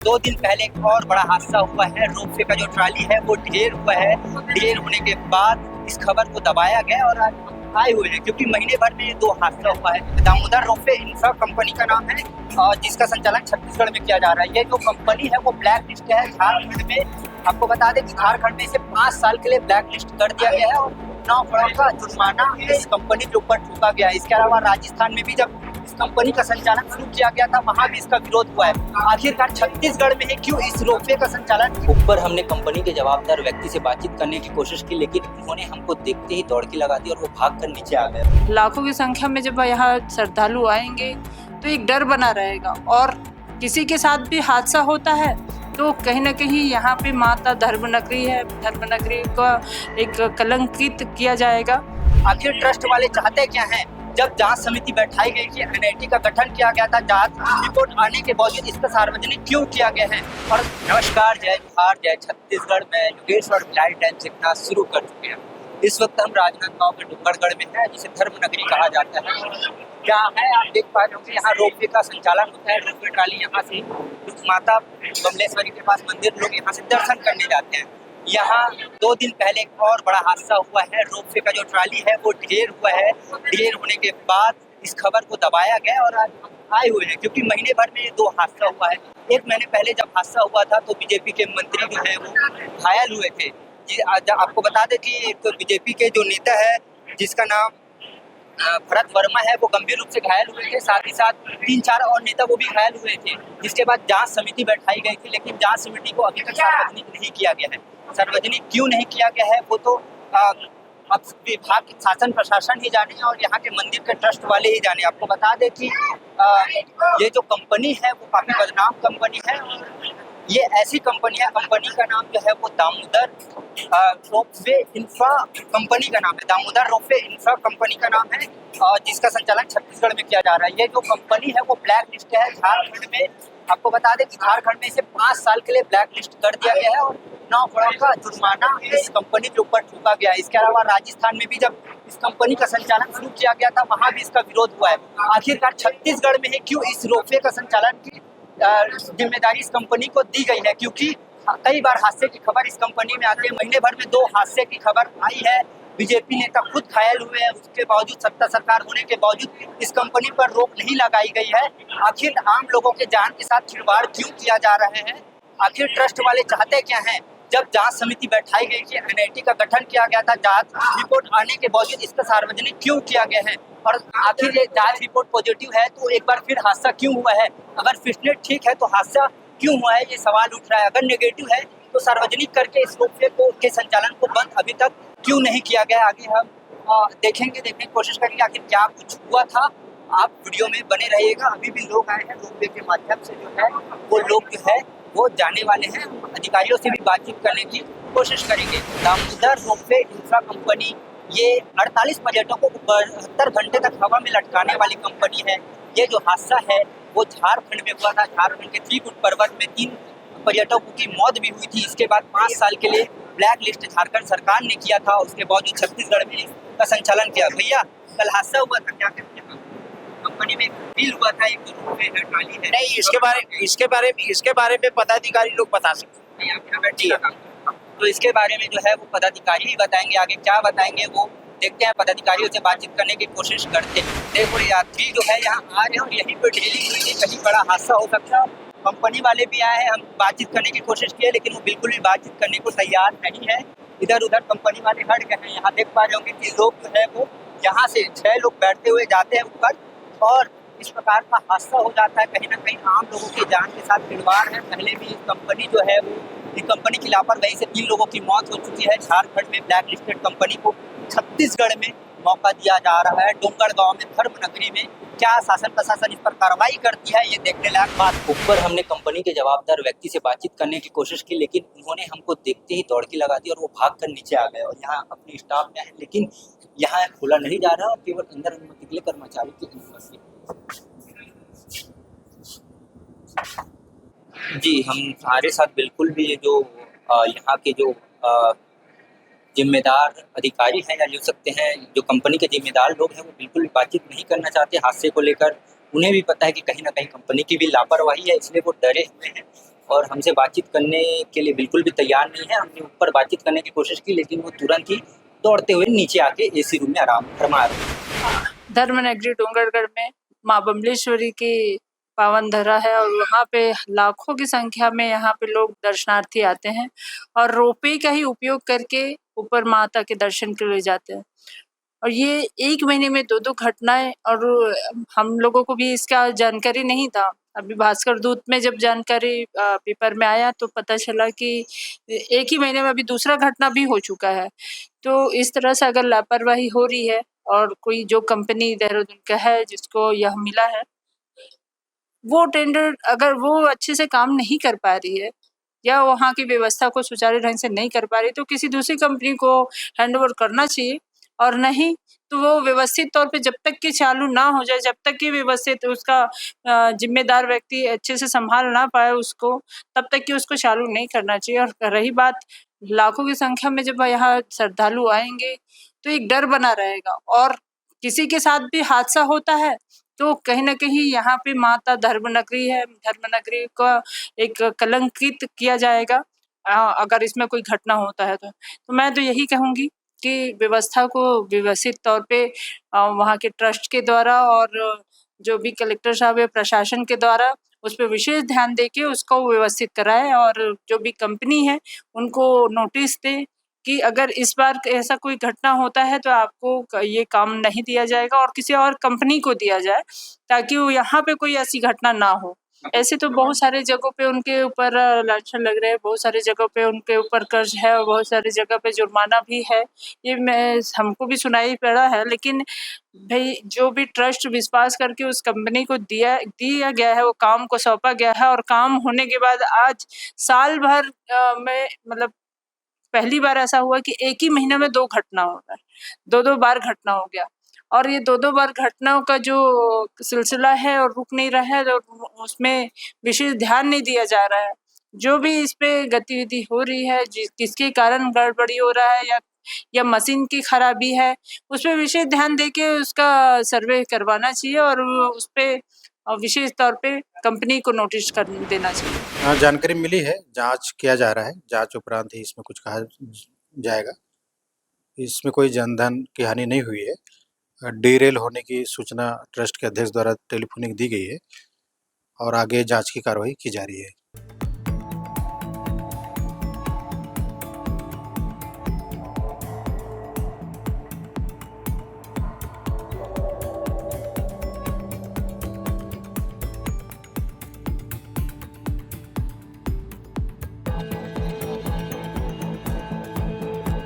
2 दिन पहले एक और बड़ा हादसा हुआ है। रोपवे का जो ट्राली है वो ढेर हुआ है। ढेर होने के बाद इस खबर को दबाया गया और आज आए हुए हैं क्योंकि महीने भर में ये 2 हादसा हुआ है। दामोदर रोपवे इंफ्रा कंपनी का नाम है और जिसका संचालन छत्तीसगढ़ में किया जा रहा है। ये जो कंपनी है वो ब्लैक लिस्ट है झारखंड में। आपको बता दें कि झारखंड में इसे 5 साल के लिए ब्लैक लिस्ट कर दिया गया है और 9 करोड़ का जुर्माना इस कंपनी के ऊपर ठोका गया है। इसके अलावा राजस्थान में भी जब इस कंपनी का संचालन शुरू किया गया था वहां भी इसका विरोध हुआ है। आखिरकार छत्तीसगढ़ में है क्यों इस रोपवे का संचालन। ऊपर हमने कंपनी के जवाबदार व्यक्ति से बातचीत करने की कोशिश की, लेकिन उन्होंने हमको देखते ही दौड़ की लगा दी और वो भाग कर नीचे आ गए। लाखों की संख्या में जब यहाँ श्रद्धालु आएंगे तो एक डर बना रहेगा और किसी के साथ भी हादसा होता है तो कहीं ना कहीं यहाँ पे माता धर्मनगरी है, धर्मनगरी का एक कलंकित किया जाएगा। आखिर ट्रस्ट वाले चाहते क्या हैं? जब जांच समिति बैठाई गई थी, एनआईटी का गठन किया गया था, जांच रिपोर्ट आने के बावजूद इसका सार्वजनिक क्यों किया गया है? और नमस्कार, जय बिहार, जय छत्तीसगढ़ में योगेश्वर भिलाई टाइम्स लिखना शुरू कर चुके हैं। इस वक्त हम राजनांदगांव के डूंगरगढ़ में है जिसे धर्मनगरी कहा जाता है। क्या है, आप देख पा रहे होंगे यहाँ रोपवे का संचालन होता है। रोपवे ट्राली यहाँ से माता बमलेश्वरी के पास मंदिर लोग यहाँ से दर्शन करने जाते हैं। यहाँ 2 दिन पहले एक और बड़ा हादसा हुआ है। रोपवे का जो ट्राली है वो ढेर हुआ है। ढेर होने के बाद इस खबर को दबाया गया और आज आए हुए हैं क्योंकि महीने भर में ये 2 हादसा हुआ है। 1 महीने पहले जब हादसा हुआ था तो बीजेपी के मंत्री जो है वो घायल हुए थे। आपको बता दें कि एक बीजेपी के जो नेता है जिसका नाम भरत वर्मा है वो गंभीर रूप से घायल हुए थे। साथ ही साथ 3-4 और नेता वो भी घायल हुए थे। जिसके बाद जांच समिति बैठाई गई थी, लेकिन जांच समिति को अभी तक सार्वजनिक नहीं किया गया है। सार्वजनिक क्यों नहीं किया गया है वो तो अब विभाग शासन प्रशासन ही जाने और यहाँ के मंदिर के ट्रस्ट वाले ही जाने। आपको बता दें कि ये जो कंपनी है वो काफी बदनाम कंपनी है। ये ऐसी कंपनी है, कंपनी का नाम जो है वो दामोदर रोपवे इंफ्रा कंपनी का नाम है। दामोदर रोपवे इंफ्रा कंपनी का नाम है और जिसका संचालन छत्तीसगढ़ में किया जा रहा है। ये जो कंपनी है वो ब्लैक लिस्ट है झारखंड में। आपको बता दें कि झारखंड में इसे 5 साल के लिए ब्लैक लिस्ट कर दिया गया है और 9 करोड़ का जुर्माना इस कंपनी के ऊपर ठोका गया है। इसके अलावा राजस्थान में भी जब इस कंपनी का संचालन शुरू किया गया था वहां भी इसका विरोध हुआ है। आखिरकार छत्तीसगढ़ में है क्यों इस रोपवे का संचालन की जिम्मेदारी इस कंपनी को दी गई है, क्योंकि कई बार हादसे की खबर इस कंपनी में आती है। महीने भर में 2 हादसे की खबर आई है। बीजेपी नेता खुद घायल हुए हैं, उसके बावजूद सत्ता सरकार होने के बावजूद इस कंपनी पर रोक नहीं लगाई गई है। आखिर आम लोगों के जान के साथ खिलवाड़ क्यों किया जा रहे हैं? आखिर ट्रस्ट वाले चाहते क्या हैं? जब जांच समिति बैठाई गई थी, एनआईटी का गठन किया गया था, जांच रिपोर्ट आने के बावजूद इसका सार्वजनिक क्यों किया गया है? और आखिर ये जांच रिपोर्ट पॉजिटिव है तो एक बार फिर हादसा क्यों हुआ है? अगर फिटनेस ठीक है तो हादसा क्यों हुआ है, ये सवाल उठ रहा है। अगर नेगेटिव है तो सार्वजनिक करके इस रोपवे को के संचालन को बंद अभी तक क्यों नहीं किया गया? आगे हम देखने की कोशिश करेंगे आखिर क्या कुछ हुआ था। आप वीडियो में बने रहिएगा। अभी भी लोग आए हैं रोपवे के माध्यम से, जो है वो लोग जो है वो जाने वाले हैं। अधिकारियों से भी बातचीत करने की कोशिश करेंगे। दामोदर रोपवे इंफ्रा कंपनी ये 48 पर्यटकों को 72 घंटे तक हवा में लटकाने वाली कंपनी है। ये जो हादसा है वो झारखंड में हुआ था। झारखंड के त्रिकुट पर्वत में 3 पर्यटकों की मौत भी हुई थी। इसके बाद 5 साल के लिए ब्लैक लिस्ट झारखंड सरकार ने किया था। उसके बावजूद छत्तीसगढ़ में इसका संचालन किया। भैया, कल हादसा हुआ था, क्या कहते हैं? कंपनी में डील हुआ था, एक रोपवे ट्राली है। नहीं, इसके बारे में पदाधिकारी लोग बता सकते हैं। यहाँ बैठिए। तो इसके बारे में जो है वो पदाधिकारी ही बताएंगे। आगे क्या बताएंगे वो देखते हैं। पदाधिकारियों से बातचीत करने की कोशिश करते हैं। देखो, यात्री जो है यहाँ आ रहे हैं और यहीं पे ढेरी हुई है, कहीं बड़ा हादसा हो सकता है। कंपनी वाले भी आए हैं, हम बातचीत करने की कोशिश की है लेकिन वो बिल्कुल भी बातचीत करने को तैयार नहीं है। इधर उधर कंपनी वाले हट गए हैं। यहाँ देख पा रहे होंगे कि लोग जो है वो यहाँ से 6 लोग बैठते हुए जाते हैं ऊपर और इस प्रकार का हादसा हो जाता है। कहीं ना कहीं आम लोगों की जान के साथ खिलवाड़ है। पहले भी इस कंपनी जो है वो इस कंपनी की लापरवाही से 3 लोगों की मौत हो चुकी है। झारखंड में ब्लैक लिस्टेड कंपनी को छत्तीसगढ़ में मौका दिया जा रहा है। डोंगरगांव में, धर्मनगरी में क्या शासन प्रशासन इस पर कार्रवाई करती है, ये देखने लायक बात। ऊपर हमने कंपनी के जवाबदार व्यक्ति से बातचीत करने की कोशिश की, लेकिन उन्होंने हमको देखते ही दौड़ की लगा दी और वो भाग कर नीचे आ गए। और यहाँ अपने स्टाफ में है, लेकिन यहाँ खोला नहीं जा रहा और केवल अंदर अनुमति के लिए कर्मचारी की अनुमति। जी, हमारे साथ बिल्कुल भी ये जो यहाँ के जो जिम्मेदार अधिकारी हैं या ले सकते हैं, जो कंपनी के जिम्मेदार लोग हैं, वो बिल्कुल भी बातचीत नहीं करना चाहते हादसे को लेकर। उन्हें भी पता है कि कहीं ना कहीं कंपनी की भी लापरवाही है, इसलिए वो डरे हुए हैं और हमसे बातचीत करने के लिए बिल्कुल भी तैयार नहीं है। हमने ऊपर बातचीत करने की कोशिश की, लेकिन वो तुरंत ही दौड़ते हुए नीचे आके एसी रूम में आराम फरमा रहे हैं। धर्मनगरी डोंगरगढ़ में माँ बमलेश्वरी की पावन धरा है और वहाँ पे लाखों की संख्या में यहाँ पे लोग दर्शनार्थी आते हैं और रोपवे का ही उपयोग करके ऊपर माता के दर्शन के लिए जाते हैं। और ये 1 महीने में 2-2 घटनाएं, और हम लोगों को भी इसका जानकारी नहीं था। अभी भास्कर दूत में जब जानकारी पेपर में आया तो पता चला कि 1 ही महीने में अभी दूसरा घटना भी हो चुका है। तो इस तरह से अगर लापरवाही हो रही है और कोई जो कंपनी देहरादून का है जिसको यह मिला है, वो टेंडर अगर वो अच्छे से काम नहीं कर पा रही है या वहाँ की व्यवस्था को सुचारू ढंग से नहीं कर पा रही, तो किसी दूसरी कंपनी को हैंडओवर करना चाहिए। और नहीं तो वो व्यवस्थित तौर पे जब तक कि चालू ना हो जाए, जब तक कि व्यवस्थित उसका जिम्मेदार व्यक्ति अच्छे से संभाल ना पाए उसको, तब तक कि उसको चालू नहीं करना चाहिए। और रही बात लाखों की संख्या में जब यहाँ श्रद्धालु आएंगे तो एक डर बना रहेगा, और किसी के साथ भी हादसा होता है तो कहीं न कहीं यहाँ पे माता धर्मनगरी है, धर्मनगरी का एक कलंकित किया जाएगा अगर इसमें कोई घटना होता है तो। तो मैं तो यही कहूँगी कि व्यवस्था को व्यवस्थित तौर पे वहाँ के ट्रस्ट के द्वारा और जो भी कलेक्टर साहब या प्रशासन के द्वारा उस पे विशेष ध्यान देके उसको व्यवस्थित कराएँ, और जो भी कंपनी है उनको नोटिस दें कि अगर इस बार ऐसा कोई घटना होता है तो आपको ये काम नहीं दिया जाएगा और किसी और कंपनी को दिया जाए, ताकि वो यहाँ पे कोई ऐसी घटना ना हो। ऐसे तो बहुत सारे जगहों पे उनके ऊपर लांछन लग रहे हैं, बहुत सारी जगहों पे उनके ऊपर कर्ज है और बहुत सारी जगह पे जुर्माना भी है। ये हमको भी सुनाई पड़ा है, लेकिन भई जो भी ट्रस्ट विश्वास करके उस कंपनी को दिया गया है, वो काम को सौंपा गया है, और काम होने के बाद आज साल भर में मतलब पहली बार ऐसा हुआ कि 1 ही महीने में 2 घटना हो रहा है। 2-2 बार घटना हो गया, और ये 2-2 बार घटनाओं का जो सिलसिला है और रुक नहीं रहा है, और उसमें विशेष ध्यान नहीं दिया जा रहा है। जो भी इस पे गतिविधि हो रही है, किसके कारण गड़बड़ी हो रहा है या मशीन की खराबी है, उसपे विशेष ध्यान देके उसका सर्वे करवाना चाहिए और उसपे विशेष तौर पे कंपनी को नोटिस कर देना चाहिए। हाँ, जानकारी मिली है, जांच किया जा रहा है, जांच उपरांत ही इसमें कुछ कहा जाएगा। इसमें कोई जनधन की हानि नहीं हुई है। डीरेल होने की सूचना ट्रस्ट के अध्यक्ष द्वारा टेलीफोनिक दी गई है और आगे जांच की कार्रवाई की जा रही है।